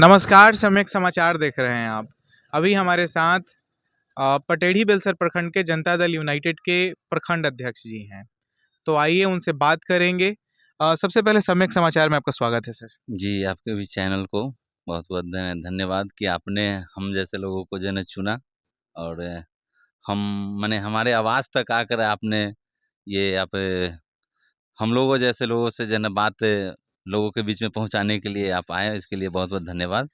नमस्कार, सम्यक समाचार देख रहे हैं आप। अभी हमारे साथ पटेढ़ी बेलसर प्रखंड के जनता दल यूनाइटेड के प्रखंड अध्यक्ष जी हैं। तो आइए उनसे बात करेंगे। सबसे पहले सम्यक समाचार में आपका स्वागत है सर। जी, आपके भी चैनल को बहुत-बहुत धन्यवाद कि आपने हम जैसे लोगों को जो है ना चुना और हम माने हमारे आवाज़ तक आकर आपने ये आप हम लोगों जैसे लोगों से जो है ना बात लोगों के बीच में पहुँचाने के लिए आप आए, इसके लिए बहुत-बहुत धन्यवाद।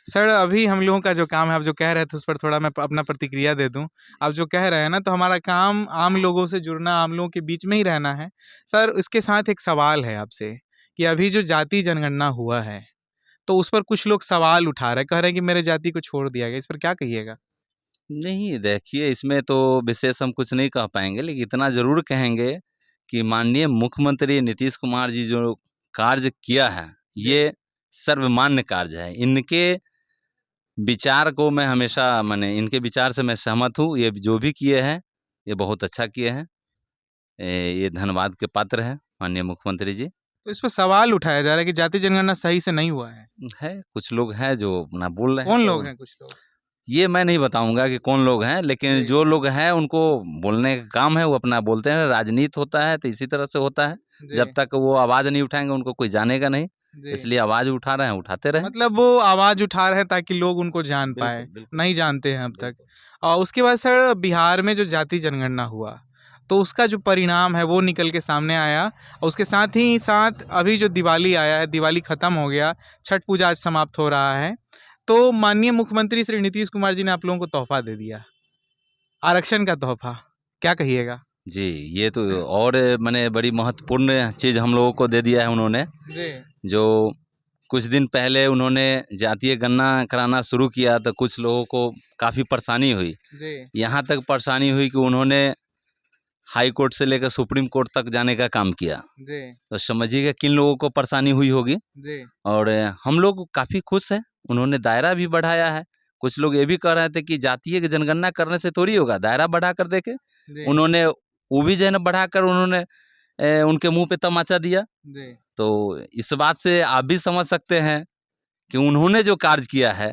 सर अभी हम लोगों का जो काम है, आप जो कह रहे थे उस पर थोड़ा मैं अपना प्रतिक्रिया दे दूं। आप जो कह रहे हैं ना, तो हमारा काम आम लोगों से जुड़ना, आम लोगों के बीच में ही रहना है। सर इसके साथ एक सवाल है आपसे कि अभी जो जाति जनगणना हुआ है, तो उस पर कुछ लोग सवाल उठा रहे हैं, कह रहे हैं कि मेरे जाति को छोड़ दिया गया। इस पर क्या कहिएगा? नहीं, देखिए इसमें तो विशेष हम कुछ नहीं कह पाएँगे, लेकिन इतना ज़रूर कहेंगे कि माननीय मुख्यमंत्री नीतीश कुमार जी जो कार्य किया है, जी। ये सर्वमान्य कार्य है। इनके विचार को मैं हमेशा माने इनके विचार से मैं सहमत हूँ। ये जो भी किए हैं, ये बहुत अच्छा किए हैं। ये धन्यवाद के पात्र हैं, माननीय मुख्यमंत्री जी। तो इस पर सवाल उठाया जा रहा है कि जाति जनगणना सही से नहीं हुआ है। कुछ लोग हैं जो अपना बोल रहे हैं, कौन लोग तो हैं कुछ लोग? ये मैं नहीं बताऊँगा कि कौन लोग हैं, लेकिन जी, जो लोग हैं उनको बोलने का काम है, वो अपना बोलते हैं। राजनीति होता है तो इसी तरह से होता है। जी, जब तक वो आवाज़ नहीं उठाएँगे, उनको कोई जानेगा नहीं। जी। इसलिए आवाज़ उठा रहे हैं, उठाते रहें। मतलब वो आवाज़ उठा रहे हैं ताकि लोग उनको जान पाएँ, बिल्कुल, बिल्कुल, नहीं जानते हैं अब तक। बिल्कुल। उसके बाद सर बिहार में जो जाति जनगणना हुआ, तो उसका जो परिणाम है वो निकल के सामने आया और उसके साथ ही साथ अभी जो दिवाली आया है, दिवाली ख़त्म हो गया, छठ पूजा आज समाप्त हो रहा है। तो माननीय मुख्यमंत्री श्री नीतीश कुमार जी ने आप लोगों को तोहफ़ा दे दिया, आरक्षण का तोहफ़ा। क्या कहिएगा? जी, ये तो और माने बड़ी महत्वपूर्ण चीज़ हम लोगों को दे दिया है उन्होंने। जी, जो कुछ दिन पहले उन्होंने जातीय गणना कराना शुरू किया तो कुछ लोगों को काफ़ी परेशानी हुई। जी, यहाँ तक परेशानी हुई कि उन्होंने हाई कोर्ट से लेकर सुप्रीम कोर्ट तक जाने का काम किया। जी, तो समझिएगा किन लोगों को परेशानी हुई होगी। जी, और हम लोग काफ़ी खुश हैं, उन्होंने दायरा भी बढ़ाया है। कुछ लोग ये भी कह रहे थे कि जातीय जनगणना करने से थोड़ी होगा, दायरा बढ़ा कर देखें। जी, उन्होंने वो भी जो है ना बढ़ाकर उन्होंने उनके मुँह पे तमाचा दिया। जी। तो इस बात से आप भी समझ सकते हैं कि उन्होंने जो कार्य किया है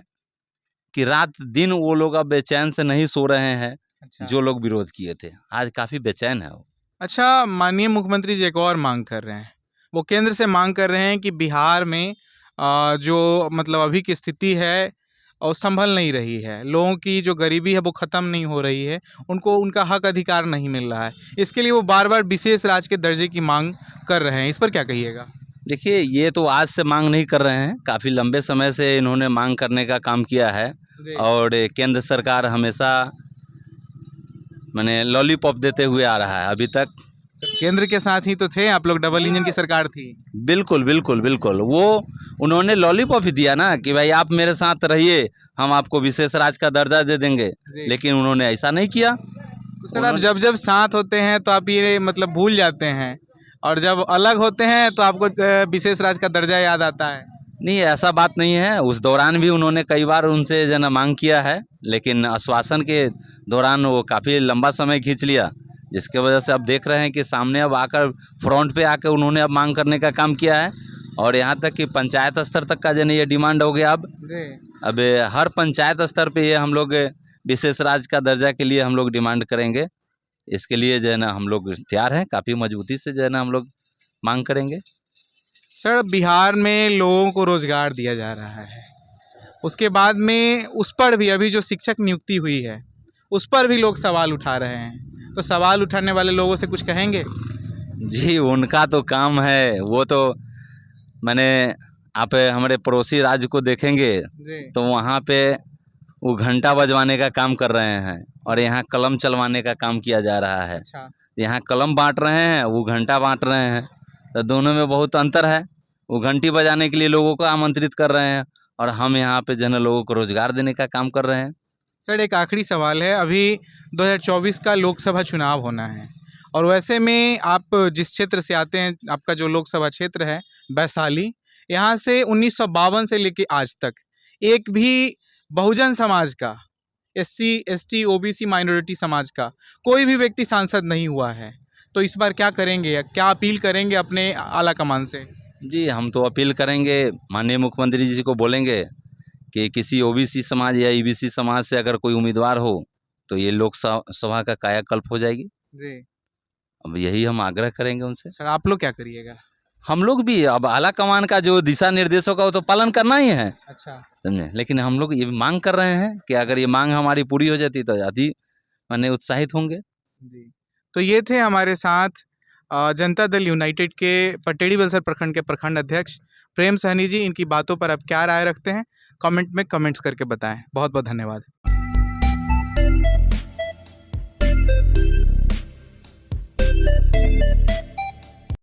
कि रात-दिन वो लोग अब बेचैन से नहीं सो रहे हैं, अच्छा। जो लोग विरोध किए थे। आज काफ़ी बेचैन है वो। अच्छा, माननीय मुख्यमंत्री जी एक और माँग कर रहे हैं। वो केंद्र से माँग कर रहे हैं कि बिहार में जो मतलब अभी की स्थिति है और सँभल नहीं रही है। लोगों की जो गरीबी है वो ख़त्म नहीं हो रही है। उनको उनका हक अधिकार नहीं मिल रहा है। इसके लिए वो बार-बार विशेष राज्य के दर्जे की माँग कर रहे हैं। इस पर क्या कहिएगा? देखिए, ये तो आज से माँग नहीं कर रहे हैं, काफ़ी लंबे समय से इन्होंने माँग करने का काम किया है जी। और केंद्र सरकार हमेशा माने लॉलीपॉप देते हुए आ रहा है अभी तक। केंद्र के साथ ही तो थे आप लोग, डबल इंजन की सरकार थी। बिल्कुल, बिल्कुल, बिल्कुल। वो उन्होंने लॉलीपॉप ही दिया ना कि भाई आप मेरे साथ रहिए, हम आपको विशेष राज्य का दर्जा दे देंगे, जी। लेकिन उन्होंने ऐसा नहीं किया। तो सर आप उन्होंने जब-जब साथ होते हैं तो आप ये मतलब भूल जाते हैं और जब अलग होते हैं तो आपको विशेष राज्य का दर्जा याद आता है। नहीं, ऐसा बात नहीं है। उस दौरान भी उन्होंने कई बार उनसे जो है ना माँग किया है, लेकिन आश्वासन के दौरान वो काफ़ी लंबा समय खींच लिया, जिसकी वजह से अब देख रहे हैं कि सामने अब आकर फ्रंट पे आके उन्होंने अब माँग करने का काम किया है और यहाँ तक कि पंचायत स्तर तक का जो है ना ये डिमांड हो गया अब। जी। अब हर पंचायत स्तर पे ये हम लोग विशेष राज्य का दर्जा के लिए हम लोग डिमांड करेंगे। इसके लिए जो है ना हम लोग तैयार हैं, काफ़ी मजबूती से जो है ना हम लोग माँग करेंगे। सर बिहार में लोगों को रोज़गार दिया जा रहा है। उसके बाद में उस पर भी अभी जो शिक्षक नियुक्ति हुई है, उस पर भी लोग सवाल उठा रहे हैं। तो सवाल उठाने वाले लोगों से कुछ कहेंगे? जी, उनका तो काम है, वो तो माने आप हमारे पड़ोसी राज्य को देखेंगे जी। तो वहाँ पे वो घंटा बजवाने का काम कर रहे हैं और यहाँ कलम चलवाने का काम किया जा रहा है। अच्छा। यहाँ कलम बाँट रहे हैं, वो घंटा बाँट रहे हैं, तो दोनों में बहुत अंतर है। वो घंटी बजाने के लिए लोगों को आमंत्रित कर रहे हैं और हम यहाँ पे जो है ना लोगों को रोज़गार देने का काम कर रहे हैं। सर एक आखिरी सवाल है, अभी 2024 का लोकसभा चुनाव होना है और वैसे में आप जिस क्षेत्र से आते हैं, आपका जो लोकसभा क्षेत्र है वैशाली, यहाँ से 1952 से लेके आज तक एक भी बहुजन समाज का, एससी, एसटी, ओबीसी माइनॉरिटी समाज का कोई भी व्यक्ति सांसद नहीं हुआ है। तो इस बार क्या करेंगे? क्या अपील करेंगे अपने आला कमान से? जी, हम तो अपील करेंगे, माननीय मुख्यमंत्री जी को बोलेंगे कि किसी ओबीसी समाज या ईबीसी समाज से अगर कोई उम्मीदवार हो तो ये लोकसभा का कायाकल्प हो जाएगी। जी। अब यही हम आग्रह करेंगे उनसे। सर आप लोग क्या करिएगा? हम लोग भी अब आला कमान का जो दिशा निर्देशों का वो तो पालन करना ही है, अच्छा। समझे। लेकिन हम लोग ये मांग कर रहे हैं कि अगर ये मांग हमारी पूरी हो जाती तो अधिक माने उत्साहित होंगे। जी। तो ये थे हमारे साथ जनता दल यूनाइटेड के पटेड़ी बलसर प्रखंड के प्रखंड अध्यक्ष प्रेम सहनी जी। इनकी बातों पर आप क्या राय रखते हैं, कमेंट में कमेंट्स करके बताएं। बहुत बहुत धन्यवाद।